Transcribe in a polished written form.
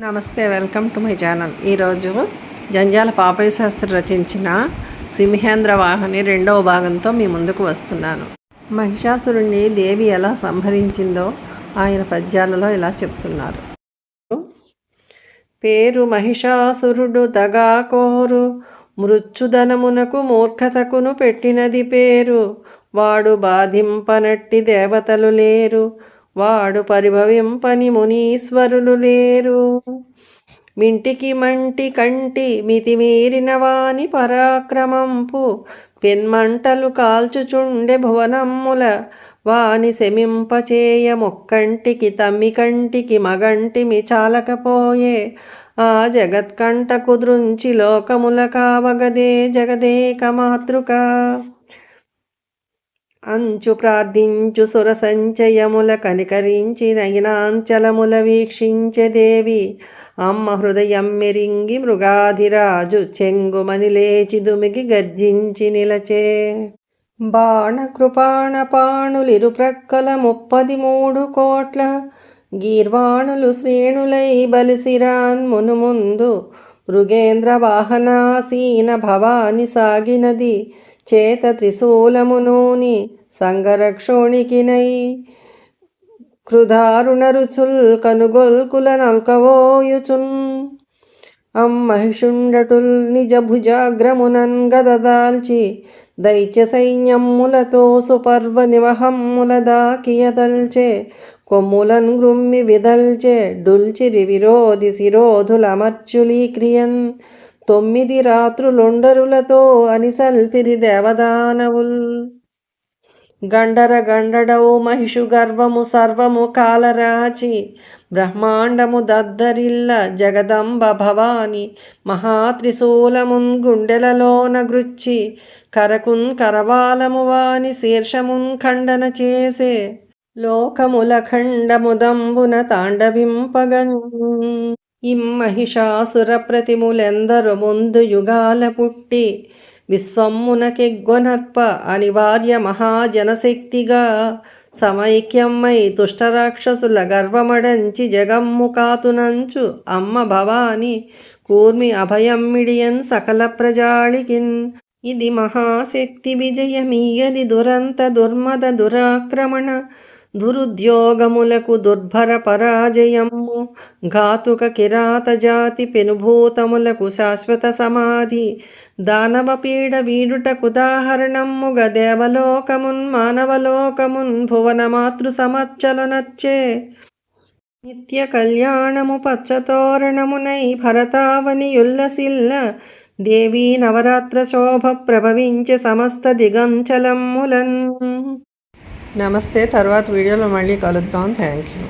నమస్తే, welcome to my channel. ఈరోజు జంజాల పాపయ్య శాస్త్రి రచించిన సింహేంద్ర వాహని రెండవ భాగంతో మీ ముందుకు వస్తున్నాను. మహిషాసురుణ్ణి దేవి ఎలా సంహరించిందో ఆయన పద్యాలలో ఇలా చెప్తున్నారు. పేరు మహిషాసురుడు దగాకోరు, మృత్యుధనమునకు మూర్ఖతకును పెట్టినది పేరు. వాడు బాధింపనట్టి దేవతలు లేరు, వాడు పరిభవింపని మునీశ్వరులు లేరు. మింటికి మంటి కంటి మితిమీరిన వాని పరాక్రమంపు, పెన్మంటలు కాల్చుచుండె భువనమ్ముల వాని శమింపచేయ ముక్కంటికి తమ్మి కంటికి మగంటిమి చాలకపోయే. ఆ జగత్కంట కుద్రుంచి లోకముల కావగదే జగదేక మాతృక. అంచు ప్రార్థించు సుర సంచయముల కనికరించి నయనాంచలముల వీక్షించె దేవి. అమ్మ హృదయం మెరింగి మృగాధిరాజు చెంగుమని లేచి దుమికి గర్జించి నిలచే. బాణ కృపాణ పాణులిరు ప్రక్కల 33 కోట్ల గీర్వాణులు శ్రేణులై బలిసిరాన్ మునుముందు. మృగేంద్ర వాహనాసీన భవాని సాగినది చేత త్రిశూలమునూని సంగరక్షోణికినై. కృధారుణ రుచుల్ కనుగొల్కుల నల్కవోయుచున్ అమ్మహిషుండటుల్ నిజ భుజాగ్రమునన్ గదదాల్చి దైత్య సైన్యమ్ములతో సుపర్వ నివహమ్ముల దాకియదల్చే. కొమ్ములన్ గ్రుమ్మి విదల్చే డుల్చిరి విరోధి శిరోధులమర్చులీక్రియన్. 9 రాత్రులొండరులతో అనిసల్పిరి దేవదానవుల్. గండర గండడవు మహిషు గర్వము సర్వము కాలరాచి, బ్రహ్మాండము దద్దరిల్ల జగదంబ భవాని. మహాత్రిశూలమున్ గుండెలలోన గృచ్చి, కరకున్ కరవాలము వాని శీర్షమున్ ఖండన చేసే. లోకముల ఖండముదంబున తాండవింపగన్. ఇమ్మహిషాసుర ప్రతిములెందరు ముందు యుగాల పుట్టి, విశ్వమ్మునకెగ్గొనర్ప అనివార్య మహాజనశక్తిగా. సమైక్యమ్మై దుష్టరాక్షసుల గర్వమడంచి జగమ్ము కాతునంచు అమ్మ భవాని. కూర్మి అభయమ్మిడియన్ సకల ప్రజాళికిన్. ఇది మహాశక్తి విజయమీయది దురంత దుర్మద దురాక్రమణ. దురుద్యోగములకు దుర్భర పరాజయము. ఘాతుక కిరాత జాతి పెనుభూతములకు శాశ్వత సమాధి. దానవ పీడ వీడుటకుదాహరణముగ దేవలోకమున్ మానవలోకమున్ భువన మాతృ సమర్చలనొచ్చే. నిత్య కళ్యాణము పచ్చతోరణమునై భరతావని యుల్లసిల్ల. దేవీ నవరాత్ర శోభ ప్రభవించే సమస్త దిగంచలమ్ములన్. నమస్తే, తర్వాత వీడియోలో మళ్ళీ కలుద్దాం. Thank you.